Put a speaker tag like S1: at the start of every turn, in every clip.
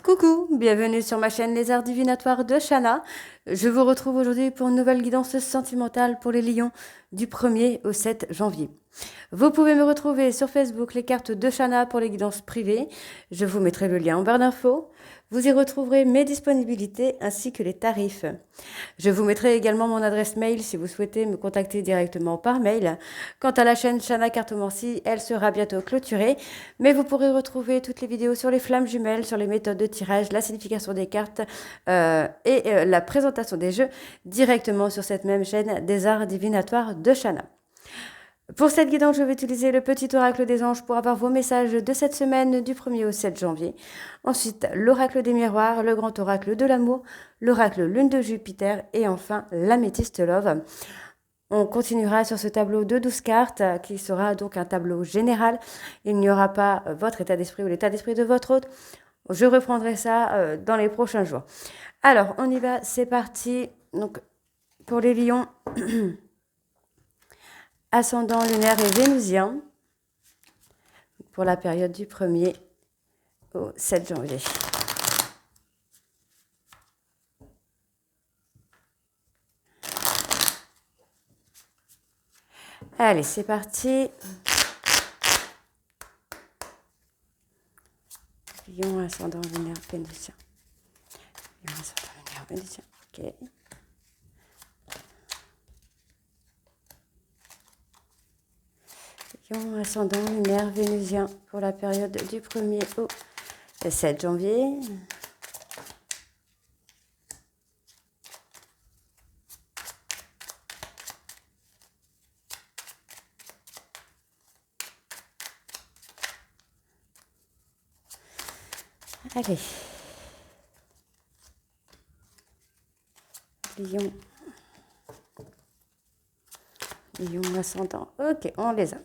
S1: Coucou, bienvenue sur ma chaîne Les Arts Divinatoires de Shana. Je vous retrouve aujourd'hui pour une nouvelle guidance sentimentale pour les lions du 1er au 7 janvier. Vous pouvez me retrouver sur Facebook, les cartes de Shana pour les guidances privées. Je vous mettrai le lien en barre d'infos. Vous y retrouverez mes disponibilités ainsi que les tarifs. Je vous mettrai également mon adresse mail si vous souhaitez me contacter directement par mail. Quant à la chaîne Shana Cartomancie, elle sera bientôt clôturée, mais vous pourrez retrouver toutes les vidéos sur les flammes jumelles, sur les méthodes de tirage, la signification des cartes et la présentation des jeux directement sur cette même chaîne des Arts Divinatoires de Shana. Pour cette guidance, je vais utiliser le petit oracle des anges pour avoir vos messages de cette semaine du 1er au 7 janvier. Ensuite, l'oracle des miroirs, le grand oracle de l'amour, l'oracle lune de Jupiter et enfin l'améthyste love. On continuera sur ce tableau de 12 cartes qui sera donc un tableau général. Il n'y aura pas votre état d'esprit ou l'état d'esprit de votre hôte. Je reprendrai ça dans les prochains jours. Alors, on y va, c'est parti. Donc, pour les lions... Ascendant lunaire et vénusien pour la période du 1er au 7 janvier. Allez, c'est parti. Lion, ascendant lunaire, vénusien. Lion, ascendant lunaire, vénusien. Ok. Lion, ascendant lunaire, vénusien pour la période du 1er au 7 janvier. Allez. Lion. Lion ascendant. Ok, on les a.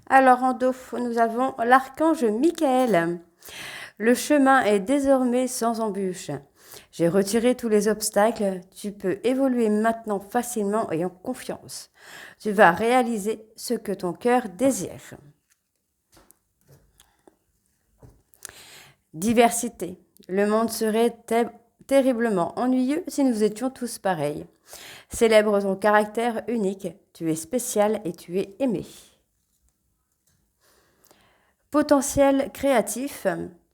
S1: Alors, en dos, nous avons l'archange Michael. Le chemin est désormais sans embûche. J'ai retiré tous les obstacles. Tu peux évoluer maintenant facilement et en confiance. Tu vas réaliser ce que ton cœur désire. Diversité. Le monde serait terriblement ennuyeux si nous étions tous pareils. Célèbre ton caractère unique. Tu es spécial et tu es aimé. Potentiel créatif.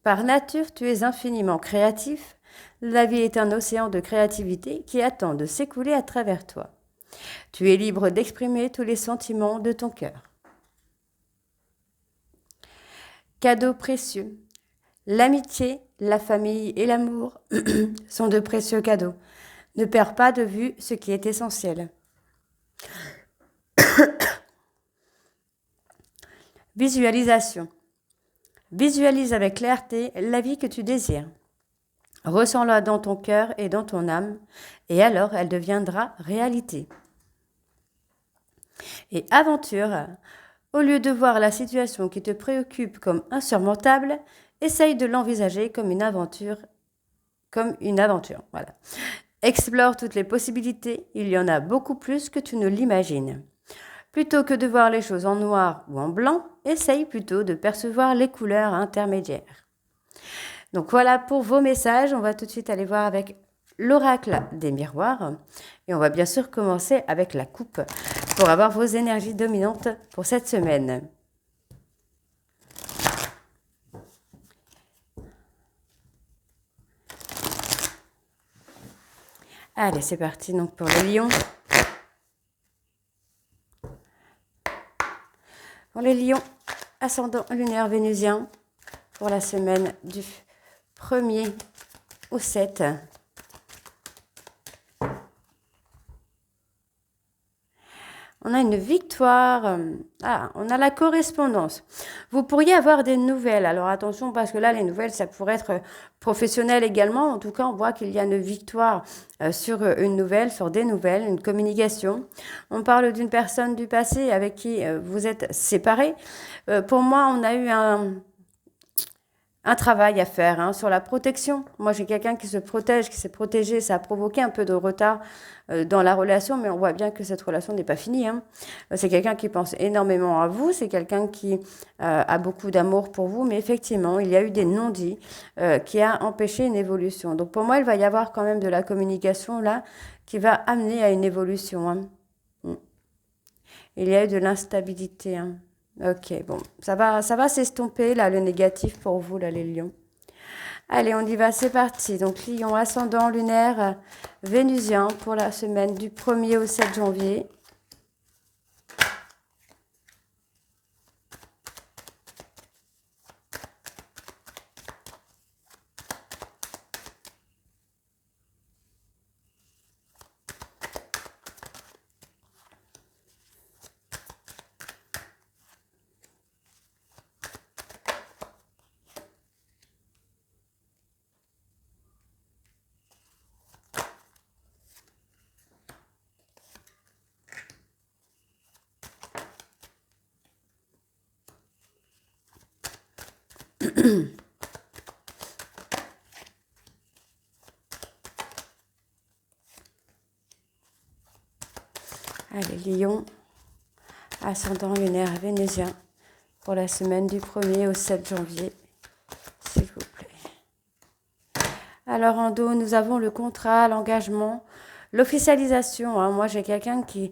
S1: Par nature, tu es infiniment créatif. La vie est un océan de créativité qui attend de s'écouler à travers toi. Tu es libre d'exprimer tous les sentiments de ton cœur. Cadeau précieux. L'amitié, la famille et l'amour sont de précieux cadeaux. Ne perds pas de vue ce qui est essentiel. Visualisation. Visualise avec clarté la vie que tu désires. Ressens-la dans ton cœur et dans ton âme, et alors elle deviendra réalité. Et aventure. Au lieu de voir la situation qui te préoccupe comme insurmontable, essaye de l'envisager comme une aventure. Voilà. Explore toutes les possibilités, il y en a beaucoup plus que tu ne l'imagines. Plutôt que de voir les choses en noir ou en blanc, essaye plutôt de percevoir les couleurs intermédiaires. Donc voilà pour vos messages. On va tout de suite aller voir avec l'oracle des miroirs. Et on va bien sûr commencer avec la coupe pour avoir vos énergies dominantes pour cette semaine. Allez, c'est parti donc pour le lion. Pour les lions, ascendant lunaire vénusien, pour la semaine du 1er au 7. On a une victoire. On a la correspondance. Vous pourriez avoir des nouvelles. Alors attention parce que là, les nouvelles, ça pourrait être professionnel également. En tout cas, on voit qu'il y a une victoire sur une nouvelle, sur des nouvelles, une communication. On parle d'une personne du passé avec qui vous êtes séparés. Pour moi, on a eu un travail à faire hein, sur la protection. Moi, j'ai quelqu'un qui se protège, qui s'est protégé. Ça a provoqué un peu de retard dans la relation, mais on voit bien que cette relation n'est pas finie. Hein. C'est quelqu'un qui pense énormément à vous. C'est quelqu'un qui a beaucoup d'amour pour vous. Mais effectivement, il y a eu des non-dits qui a empêché une évolution. Donc, pour moi, il va y avoir quand même de la communication là qui va amener à une évolution. Hein. Il y a eu de l'instabilité. Hein. Ok, bon, ça va s'estomper, là, le négatif pour vous, là, les lions. Allez, on y va, c'est parti. Donc, lion, ascendant lunaire, vénusien pour la semaine du 1er au 7 janvier. Allez, lion, ascendant lunaire vénusien pour la semaine du 1er au 7 janvier, s'il vous plaît. Alors, en dos, nous avons le contrat, l'engagement, l'officialisation. Hein. Moi, j'ai quelqu'un qui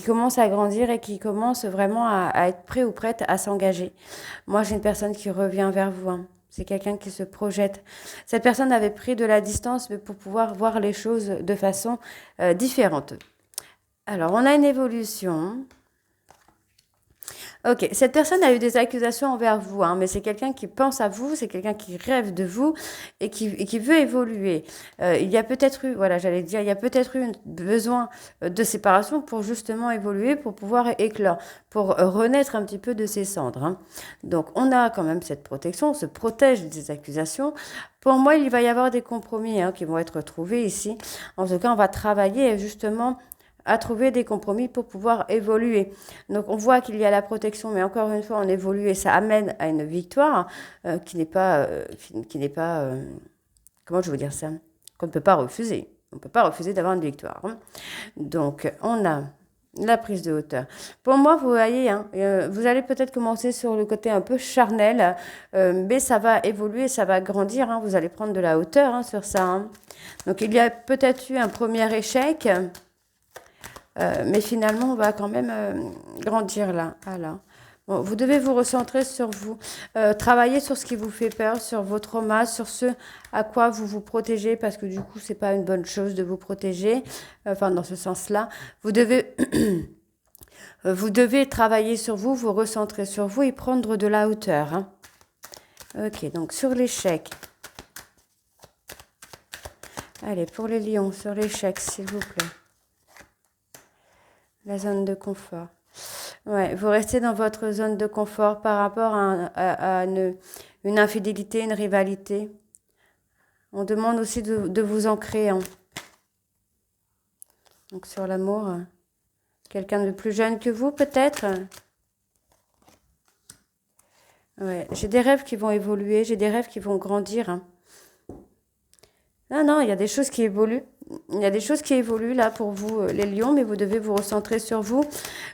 S1: commence à grandir et qui commence vraiment à être prêt ou prête à s'engager. Moi, j'ai une personne qui revient vers vous. Hein. C'est quelqu'un qui se projette. Cette personne avait pris de la distance mais pour pouvoir voir les choses de façon différente. Alors, on a une évolution. Ok, cette personne a eu des accusations envers vous, hein, mais c'est quelqu'un qui pense à vous, c'est quelqu'un qui rêve de vous et qui veut évoluer. Il y a peut-être eu, voilà, j'allais dire, il y a peut-être eu besoin de séparation pour justement évoluer, pour pouvoir éclore, pour renaître un petit peu de ses cendres. Hein. Donc, on a quand même cette protection, on se protège des accusations. Pour moi, il va y avoir des compromis hein, qui vont être trouvés ici. En tout cas, on va travailler justement à trouver des compromis pour pouvoir évoluer. Donc on voit qu'il y a la protection, mais encore une fois, on évolue et ça amène à une victoire qui n'est pas, comment je veux dire ça, qu'on ne peut pas refuser. On ne peut pas refuser d'avoir une victoire. Hein. Donc on a la prise de hauteur. Pour moi, vous voyez, hein, vous allez peut-être commencer sur le côté un peu charnel, mais ça va évoluer, ça va grandir. Hein, vous allez prendre de la hauteur hein, sur ça. Hein. Donc il y a peut-être eu un premier échec. Mais finalement, on va quand même grandir là. Voilà. Bon, vous devez vous recentrer sur vous. Travailler sur ce qui vous fait peur, sur vos traumas, sur ce à quoi vous vous protégez, parce que du coup, c'est pas une bonne chose de vous protéger. Enfin, dans ce sens-là, vous devez, vous devez travailler sur vous, vous recentrer sur vous et prendre de la hauteur. Hein. Ok, donc sur l'échec. Allez, pour les lions, sur l'échec, s'il vous plaît. La zone de confort. Ouais, vous restez dans votre zone de confort par rapport à une infidélité, une rivalité. On demande aussi de vous ancrer. Hein. Donc sur l'amour, quelqu'un de plus jeune que vous peut-être. Ouais, j'ai des rêves qui vont évoluer, j'ai des rêves qui vont grandir. Hein. Non, il y a des choses qui évoluent. Il y a des choses qui évoluent là pour vous, les lions, mais vous devez vous recentrer sur vous.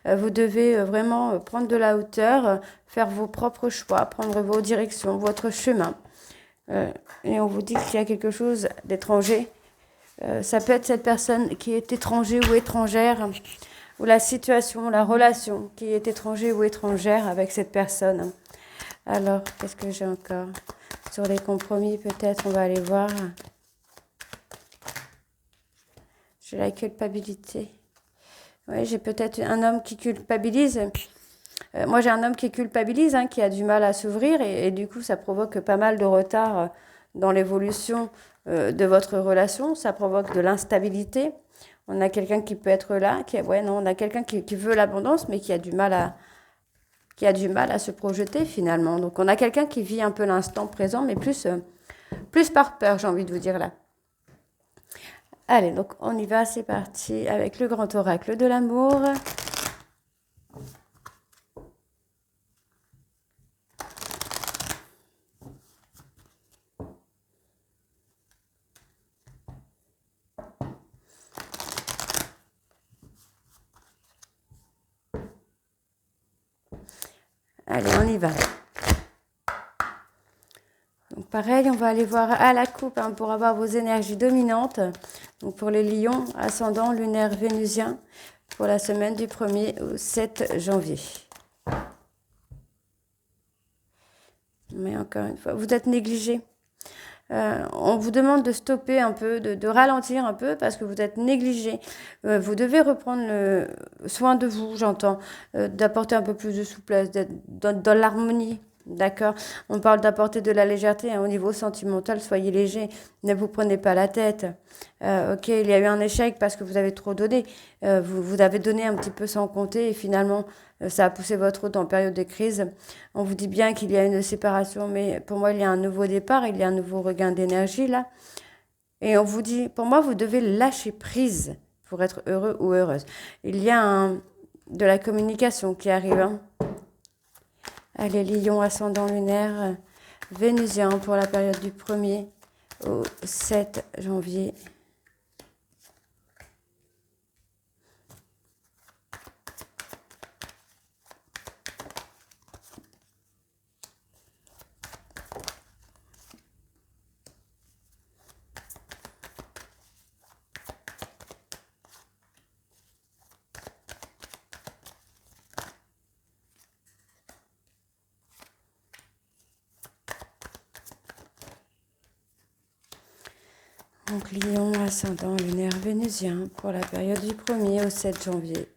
S1: Vous devez vraiment prendre de la hauteur, faire vos propres choix, prendre vos directions, votre chemin. Et on vous dit qu'il y a quelque chose d'étranger. Ça peut être cette personne qui est étranger ou étrangère, ou la situation, la relation qui est étranger ou étrangère avec cette personne. Alors, qu'est-ce que j'ai encore? Sur les compromis, peut-être, on va aller voir. J'ai la culpabilité. Oui, j'ai peut-être un homme qui culpabilise. Moi, j'ai un homme qui culpabilise, hein, qui a du mal à s'ouvrir et du coup, ça provoque pas mal de retard dans l'évolution de votre relation. Ça provoque de l'instabilité. On a quelqu'un qui peut être là, on a quelqu'un qui veut l'abondance, mais qui a du mal à se projeter finalement. Donc, on a quelqu'un qui vit un peu l'instant présent, mais plus par peur, j'ai envie de vous dire là. Allez, donc on y va, c'est parti avec le grand oracle de l'amour. Allez, on y va. Donc pareil, on va aller voir à la coupe hein, pour avoir vos énergies dominantes. Donc pour les lions, ascendant lunaire vénusien pour la semaine du 1er au 7 janvier. Mais encore une fois, vous êtes négligé. On vous demande de stopper un peu, de ralentir un peu parce que vous êtes négligé. Vous devez reprendre soin de vous, j'entends, d'apporter un peu plus de souplesse, d'être dans l'harmonie. D'accord. On parle d'apporter de la légèreté hein, au niveau sentimental. Soyez léger. Ne vous prenez pas la tête. Ok, il y a eu un échec parce que vous avez trop donné. Vous avez donné un petit peu sans compter et finalement, ça a poussé votre route en période de crise. On vous dit bien qu'il y a une séparation, mais pour moi, il y a un nouveau départ, il y a un nouveau regain d'énergie là. Et on vous dit, pour moi, vous devez lâcher prise pour être heureux ou heureuse. Il y a de la communication qui arrive. Hein. Allez, lion ascendant lunaire, vénusien pour la période du 1er au 7 janvier. Donc, lion ascendant lunaire vénusien pour la période du 1er au 7 janvier.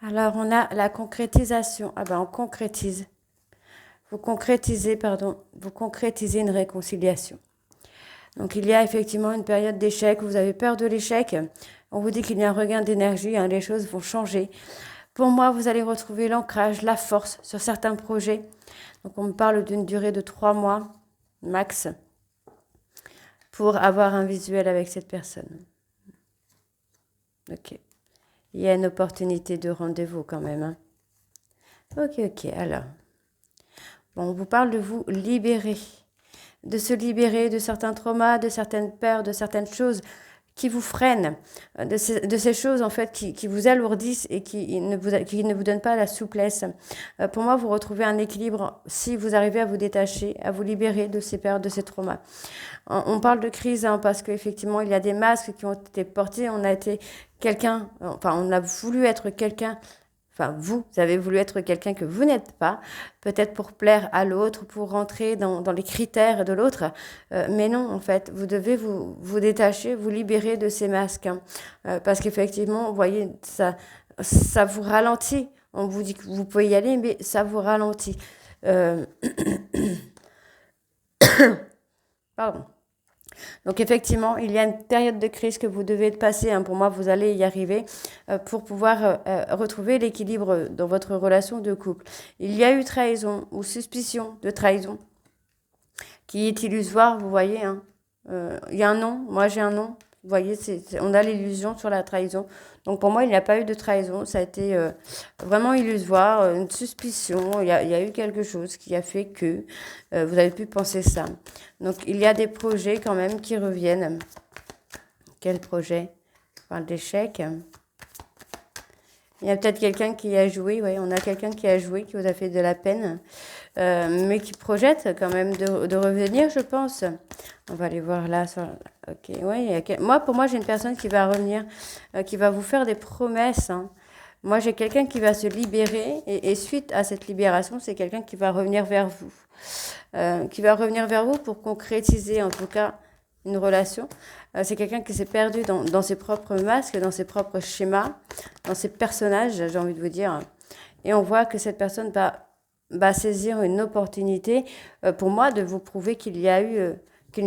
S1: Alors, on a la concrétisation. Ah ben, on concrétise. Vous concrétisez une réconciliation. Donc, il y a effectivement une période d'échec. Vous avez peur de l'échec. On vous dit qu'il y a un regain d'énergie. Hein, les choses vont changer. Pour moi, vous allez retrouver l'ancrage, la force sur certains projets. Donc, on me parle d'une durée de 3 mois max pour avoir un visuel avec cette personne. Ok. Il y a une opportunité de rendez-vous quand même. Hein. Ok. Alors, bon, on vous parle de vous libérer. De se libérer de certains traumas, de certaines peurs, de certaines choses qui vous freinent, de ces choses en fait qui vous alourdissent et qui ne vous donnent pas la souplesse. Pour moi, vous retrouvez un équilibre si vous arrivez à vous détacher, à vous libérer de ces peurs, de ces traumas. On parle de crise hein, parce qu'effectivement, il y a des masques qui ont été portés. On a été quelqu'un, enfin, on a voulu être quelqu'un. Enfin, vous avez voulu être quelqu'un que vous n'êtes pas, peut-être pour plaire à l'autre, pour rentrer dans les critères de l'autre. Mais non, en fait, vous devez vous détacher, vous libérer de ces masques. Hein. Parce qu'effectivement, vous voyez, ça vous ralentit. On vous dit que vous pouvez y aller, mais ça vous ralentit. Pardon. Donc effectivement, il y a une période de crise que vous devez passer. Hein. Pour moi, vous allez y arriver pour pouvoir retrouver l'équilibre dans votre relation de couple. Il y a eu trahison ou suspicion de trahison qui est illusoire, vous voyez. Hein. Il y a un nom, moi j'ai un nom. Vous voyez, on a l'illusion sur la trahison. Donc pour moi, il n'y a pas eu de trahison. Ça a été vraiment illusoire, une suspicion. Il y a eu quelque chose qui a fait que vous avez pu penser ça. Donc il y a des projets quand même qui reviennent. Quel projet? On parle d'échec. Il y a peut-être quelqu'un qui a joué. Oui, on a quelqu'un qui a joué, qui vous a fait de la peine. Mais qui projette quand même de revenir, je pense. On va aller voir là. Ok, ouais, pour moi, j'ai une personne qui va revenir, qui va vous faire des promesses. Hein. Moi, j'ai quelqu'un qui va se libérer et suite à cette libération, c'est quelqu'un qui va revenir vers vous. Qui va revenir vers vous pour concrétiser, en tout cas, une relation. C'est quelqu'un qui s'est perdu dans ses propres masques, dans ses propres schémas, dans ses personnages, j'ai envie de vous dire. Et on voit que cette personne va saisir une opportunité, pour moi, de vous prouver qu'il n'y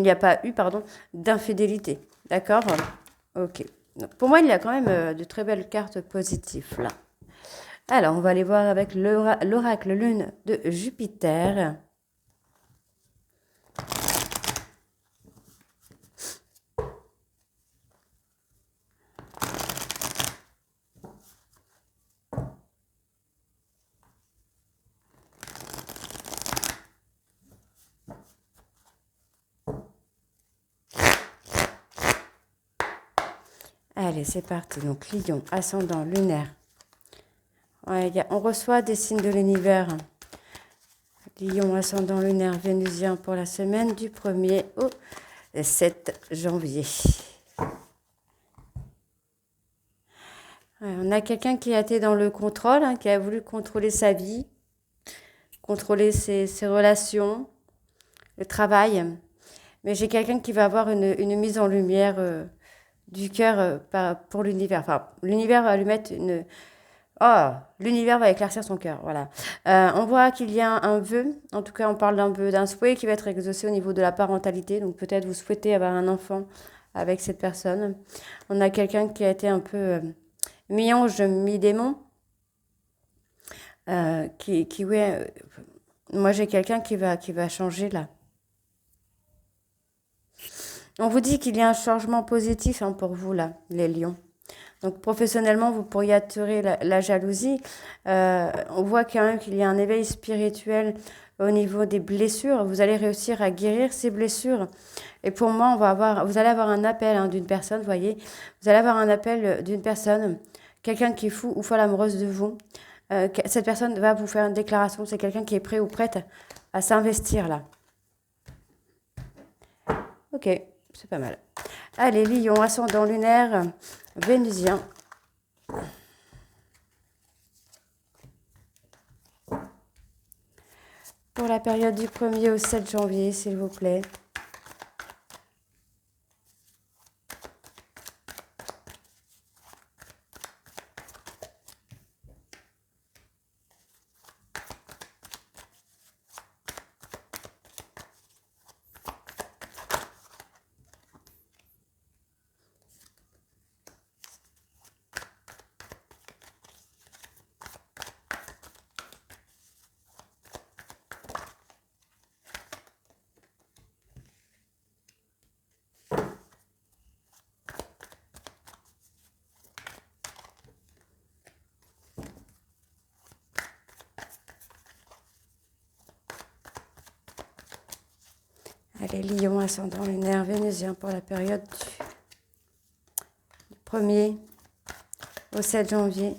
S1: a pas eu d'infidélité. D'accord? Ok. Donc, pour moi, il y a quand même de très belles cartes positives là. Alors, on va aller voir avec l'oracle lune de Jupiter. Allez, c'est parti. Donc, Lion, ascendant, lunaire. Ouais, on reçoit des signes de l'univers. Lion, ascendant, lunaire, vénusien pour la semaine du 1er au 7 janvier. Ouais, on a quelqu'un qui a été dans le contrôle, qui a voulu contrôler sa vie, contrôler ses relations, le travail. Mais j'ai quelqu'un qui va avoir une mise en lumière du cœur pour l'univers. Enfin, l'univers va lui mettre une... Oh, l'univers va éclaircir son cœur, voilà. On voit qu'il y a un vœu, en tout cas on parle d'un vœu, d'un souhait qui va être exaucé au niveau de la parentalité. Donc peut-être vous souhaitez avoir un enfant avec cette personne. On a quelqu'un qui a été un peu mi-ange, mi-démon. Ouais, moi j'ai quelqu'un qui va changer là. On vous dit qu'il y a un changement positif pour vous là, les lions. Donc professionnellement, vous pourriez attirer la jalousie. On voit quand même qu'il y a un éveil spirituel au niveau des blessures. Vous allez réussir à guérir ces blessures. Et pour moi, vous allez avoir un appel d'une personne, vous voyez. Vous allez avoir un appel d'une personne, quelqu'un qui est fou ou folle amoureuse de vous. Cette personne va vous faire une déclaration. C'est quelqu'un qui est prêt ou prête à s'investir là. Ok, c'est pas mal. Allez, Lion, ascendant lunaire, vénusien. Pour la période du 1er au 7 janvier, s'il vous plaît. Allez, Lion, ascendant lunaire, vénusien pour la période du 1er au 7 janvier.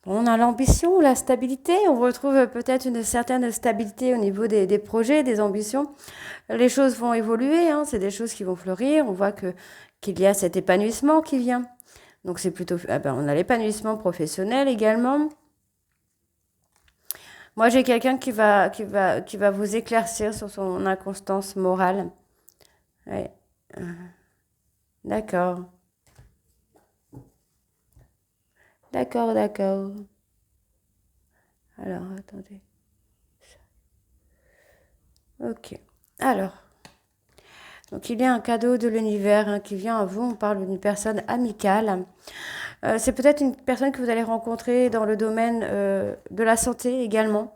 S1: On a l'ambition, la stabilité, on retrouve peut-être une certaine stabilité au niveau des projets, des ambitions. Les choses vont évoluer, c'est des choses qui vont fleurir, on voit qu'il y a cet épanouissement qui vient. Donc c'est plutôt, on a l'épanouissement professionnel également. Moi j'ai quelqu'un qui va vous éclaircir sur son inconstance morale. Ouais. D'accord. D'accord. Alors, attendez. Ok. Alors. Donc, il y a un cadeau de l'univers qui vient à vous. On parle d'une personne amicale. C'est peut-être une personne que vous allez rencontrer dans le domaine de la santé également,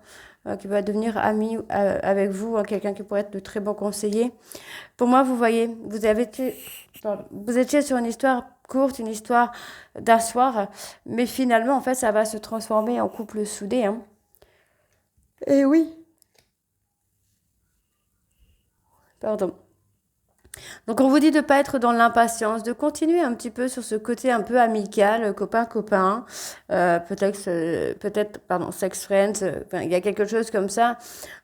S1: qui va devenir ami avec vous, quelqu'un qui pourrait être de très bons conseillers. Pour moi, vous voyez, vous étiez sur une histoire courte, une histoire d'un soir, mais finalement, en fait, ça va se transformer en couple soudé. Et oui. Pardon. Donc, on vous dit de ne pas être dans l'impatience, de continuer un petit peu sur ce côté un peu amical, copain-copain, peut-être, sex friends, il y a quelque chose comme ça.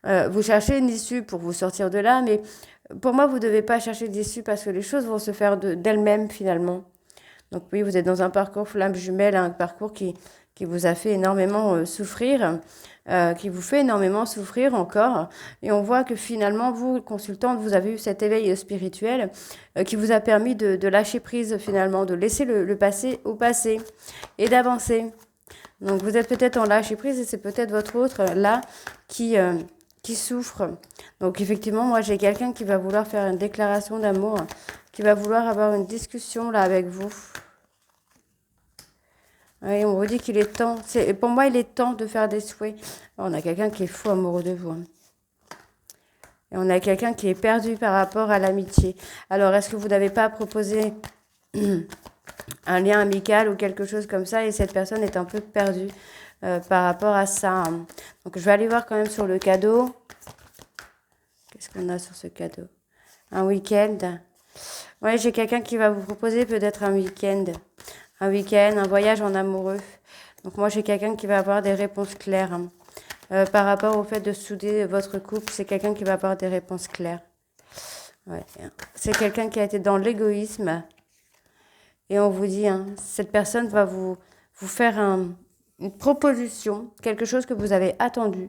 S1: Vous cherchez une issue pour vous sortir de là, mais pour moi, vous ne devez pas chercher d'issue parce que les choses vont se faire d'elles-mêmes finalement. Donc oui, vous êtes dans un parcours flamme jumelle, un parcours qui vous a fait énormément souffrir, qui vous fait énormément souffrir encore. Et on voit que finalement, vous, consultante, vous avez eu cet éveil spirituel qui vous a permis de lâcher prise finalement, de laisser le passé au passé et d'avancer. Donc vous êtes peut-être en lâcher prise et c'est peut-être votre autre là qui souffre. Donc effectivement, moi j'ai quelqu'un qui va vouloir faire une déclaration d'amour, qui va vouloir avoir une discussion là avec vous. Oui, on vous dit qu'il est temps. Pour moi, il est temps de faire des souhaits. On a quelqu'un qui est fou amoureux de vous. Et on a quelqu'un qui est perdu par rapport à l'amitié. Alors, est-ce que vous n'avez pas proposé un lien amical ou quelque chose comme ça et cette personne est un peu perdue par rapport à ça. Donc, je vais aller voir quand même sur le cadeau. Qu'est-ce qu'on a sur ce cadeau? Un week-end. Ouais, j'ai quelqu'un qui va vous proposer peut-être un week-end. Un week-end, un voyage en amoureux. Donc, moi, j'ai quelqu'un qui va avoir des réponses claires. Par rapport au fait de souder votre couple, c'est quelqu'un qui va avoir des réponses claires. Ouais. C'est quelqu'un qui a été dans l'égoïsme. Et on vous dit, cette personne va vous faire une proposition, quelque chose que vous avez attendu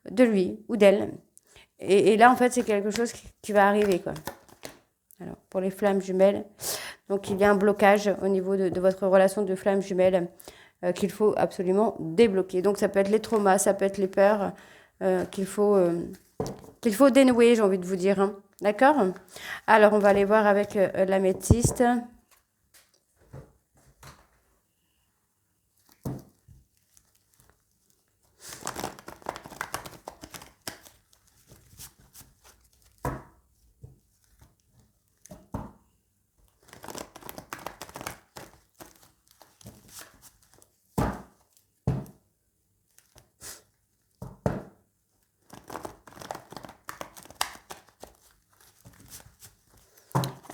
S1: de lui ou d'elle. Et là, en fait, c'est quelque chose qui va arriver, quoi. Alors, pour les flammes jumelles, donc il y a un blocage au niveau de votre relation de flammes jumelles qu'il faut absolument débloquer. Donc, ça peut être les traumas, ça peut être les peurs qu'il faut dénouer, j'ai envie de vous dire. D'accord? Alors, on va aller voir avec l'améthyste.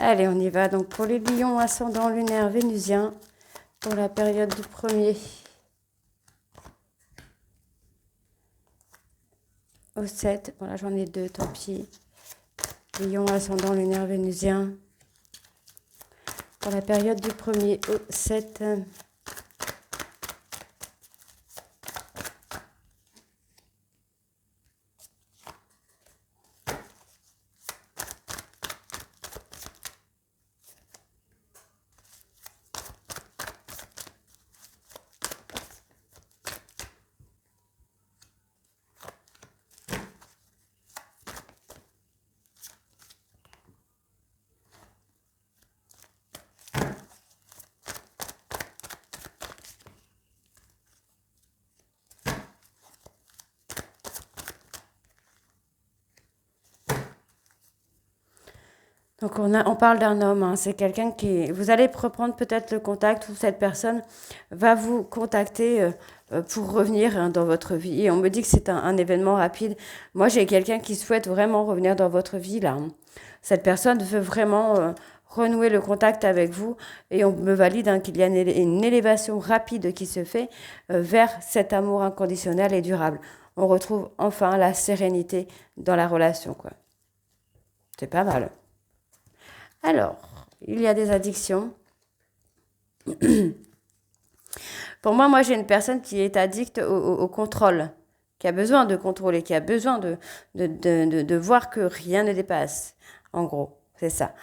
S1: Allez, on y va. Donc, pour les lions ascendant lunaire vénusien, pour la période du 1er au 7. Voilà, j'en ai 2, tant pis. Lion ascendant lunaire vénusien, pour la période du 1er au 7. Donc on parle d'un homme, c'est quelqu'un qui... Vous allez reprendre peut-être le contact ou cette personne va vous contacter pour revenir dans votre vie. Et on me dit que c'est un événement rapide. Moi, j'ai quelqu'un qui souhaite vraiment revenir dans votre vie là. Cette personne veut vraiment renouer le contact avec vous et on me valide qu'il y a une élévation rapide qui se fait vers cet amour inconditionnel et durable. On retrouve enfin la sérénité dans la relation, quoi. C'est pas mal. Alors, il y a des addictions. Pour moi, j'ai une personne qui est addicte au contrôle, qui a besoin de contrôler, qui a besoin de voir que rien ne dépasse, en gros. C'est ça.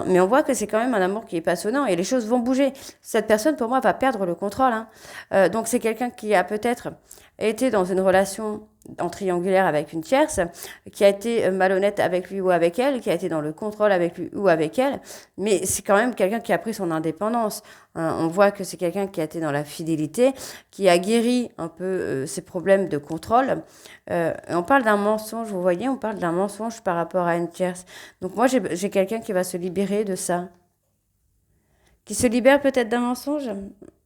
S1: Mais on voit que c'est quand même un amour qui est passionnant et les choses vont bouger. Cette personne, pour moi, va perdre le contrôle. Donc, c'est quelqu'un qui a peut-être été dans une relation en triangulaire avec une tierce, qui a été malhonnête avec lui ou avec elle, qui a été dans le contrôle avec lui ou avec elle, mais c'est quand même quelqu'un qui a pris son indépendance. On voit que c'est quelqu'un qui a été dans la fidélité, qui a guéri un peu ses problèmes de contrôle. On parle d'un mensonge, vous voyez, on parle d'un mensonge par rapport à une tierce. Donc moi, j'ai quelqu'un qui va se libérer de ça. Qui se libère peut-être d'un mensonge.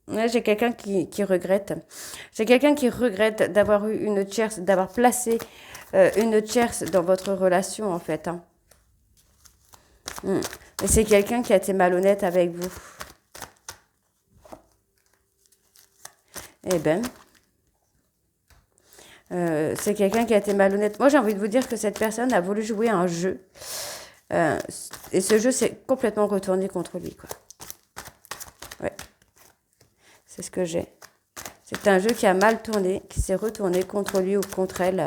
S1: Ouais, j'ai quelqu'un qui regrette. J'ai quelqu'un qui regrette d'avoir eu une tierce, d'avoir placé une tierce dans votre relation, en fait. Et c'est quelqu'un qui a été malhonnête avec vous. Eh ben, c'est quelqu'un qui a été malhonnête. Moi, j'ai envie de vous dire que cette personne a voulu jouer à un jeu. Et ce jeu s'est complètement retourné contre lui, quoi. Ouais. C'est ce que j'ai. C'est un jeu qui a mal tourné, qui s'est retourné contre lui ou contre elle.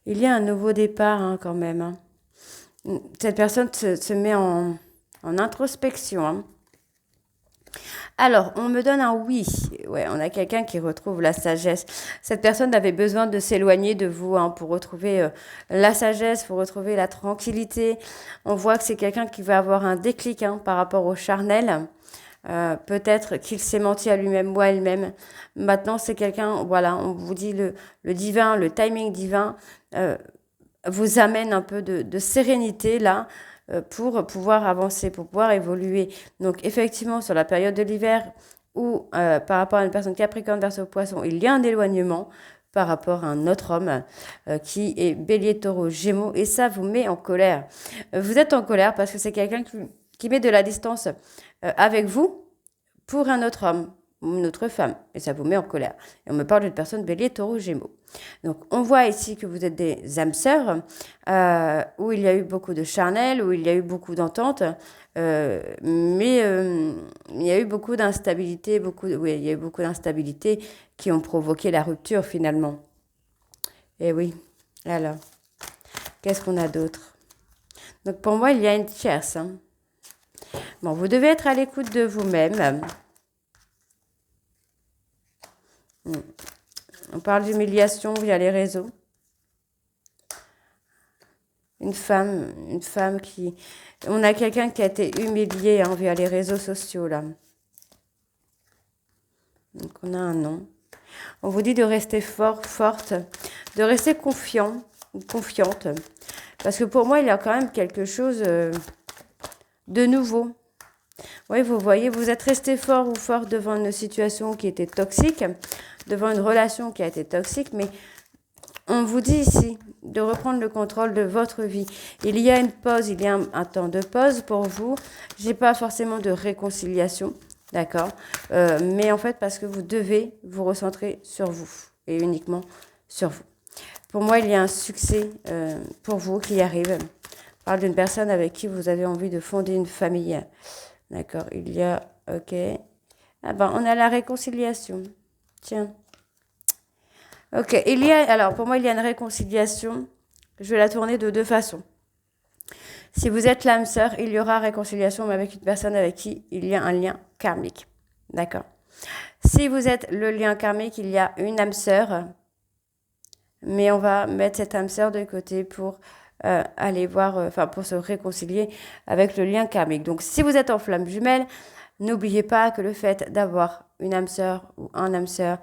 S1: Il y a un nouveau départ quand même. Cette personne se met en introspection. Alors, on me donne un oui. Ouais, on a quelqu'un qui retrouve la sagesse. Cette personne avait besoin de s'éloigner de vous hein, pour retrouver la sagesse, pour retrouver la tranquillité. On voit que c'est quelqu'un qui va avoir un déclic hein, par rapport au charnel. Peut-être qu'il s'est menti à lui-même ou à elle-même. Maintenant, c'est quelqu'un, voilà, on vous dit le divin, le timing divin vous amène un peu de sérénité là pour pouvoir avancer, pour pouvoir évoluer. Donc effectivement, sur la période de l'hiver ou par rapport à une personne Capricorne Verseau Poisson, il y a un éloignement par rapport à un autre homme qui est Bélier, Taureau, Gémeaux et ça vous met en colère. Vous êtes en colère parce que c'est quelqu'un qui met de la distance avec vous pour un autre homme ou une autre femme et ça vous met en colère. Et on me parle d'une personne Bélier, Taureau, Gémeaux. Donc, on voit ici que vous êtes des âmes sœurs, où il y a eu beaucoup de charnel, où il y a eu beaucoup d'entente, mais il y a eu beaucoup d'instabilité, oui, il y a eu beaucoup d'instabilité qui ont provoqué la rupture finalement. Et oui, alors, qu'est-ce qu'on a d'autre? Donc, pour moi, il y a une tierce. Hein. Bon, vous devez être à l'écoute de vous-même. On parle d'humiliation via les réseaux. Une femme qui... On a quelqu'un qui a été humilié hein, via les réseaux sociaux, là. Donc, on a un nom. On vous dit de rester forte, de rester confiant ou confiante. Parce que pour moi, il y a quand même quelque chose de nouveau. Oui, vous voyez, vous êtes resté fort ou forte devant une situation qui était toxique, devant une relation qui a été toxique, mais on vous dit ici de reprendre le contrôle de votre vie. Il y a une pause, il y a un temps de pause pour vous. Je n'ai pas forcément de réconciliation, d'accord, mais en fait parce que vous devez vous recentrer sur vous et uniquement sur vous. Pour moi, il y a un succès pour vous qui arrive. Je parle d'une personne avec qui vous avez envie de fonder une famille. D'accord, il y a... Ok. Ah ben, on a la réconciliation. Tiens. Ok, alors pour moi, il y a une réconciliation. Je vais la tourner de deux façons. Si vous êtes l'âme sœur, il y aura réconciliation avec une personne avec qui il y a un lien karmique. D'accord. Si vous êtes le lien karmique, il y a une âme sœur, mais on va mettre cette âme sœur de côté pour aller voir, pour se réconcilier avec le lien karmique. Donc, si vous êtes en flamme jumelle, n'oubliez pas que le fait d'avoir une âme sœur ou un âme sœur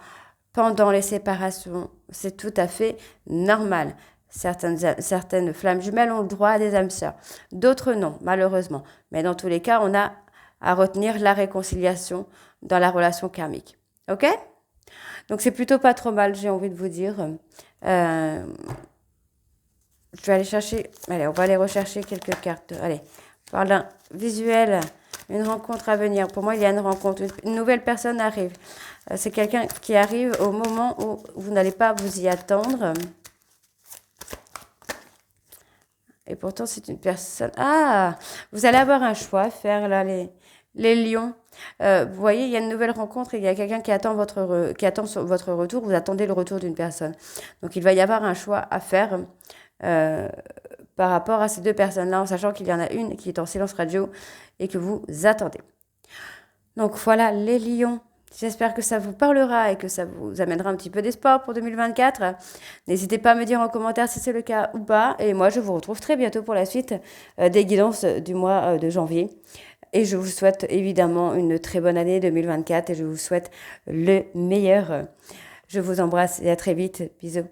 S1: pendant les séparations, c'est tout à fait normal. Certaines flammes jumelles ont le droit à des âmes sœurs. D'autres non, malheureusement. Mais dans tous les cas, on a à retenir la réconciliation dans la relation karmique. Ok? Donc c'est plutôt pas trop mal, j'ai envie de vous dire. Je vais aller chercher... Allez, on va aller rechercher quelques cartes. Allez, par là, visuel, une rencontre à venir. Pour moi, il y a une rencontre. Une nouvelle personne arrive. C'est quelqu'un qui arrive au moment où vous n'allez pas vous y attendre. Et pourtant, c'est une personne... Ah, vous allez avoir un choix à faire, là, les lions. Vous voyez, il y a une nouvelle rencontre et il y a quelqu'un qui attend votre retour. Vous attendez le retour d'une personne. Donc, il va y avoir un choix à faire par rapport à ces deux personnes-là, en sachant qu'il y en a une qui est en silence radio et que vous attendez. Donc, voilà, les lions. J'espère que ça vous parlera et que ça vous amènera un petit peu d'espoir pour 2024. N'hésitez pas à me dire en commentaire si c'est le cas ou pas. Et moi, je vous retrouve très bientôt pour la suite des guidances du mois de janvier. Et je vous souhaite évidemment une très bonne année 2024 et je vous souhaite le meilleur. Je vous embrasse et à très vite. Bisous.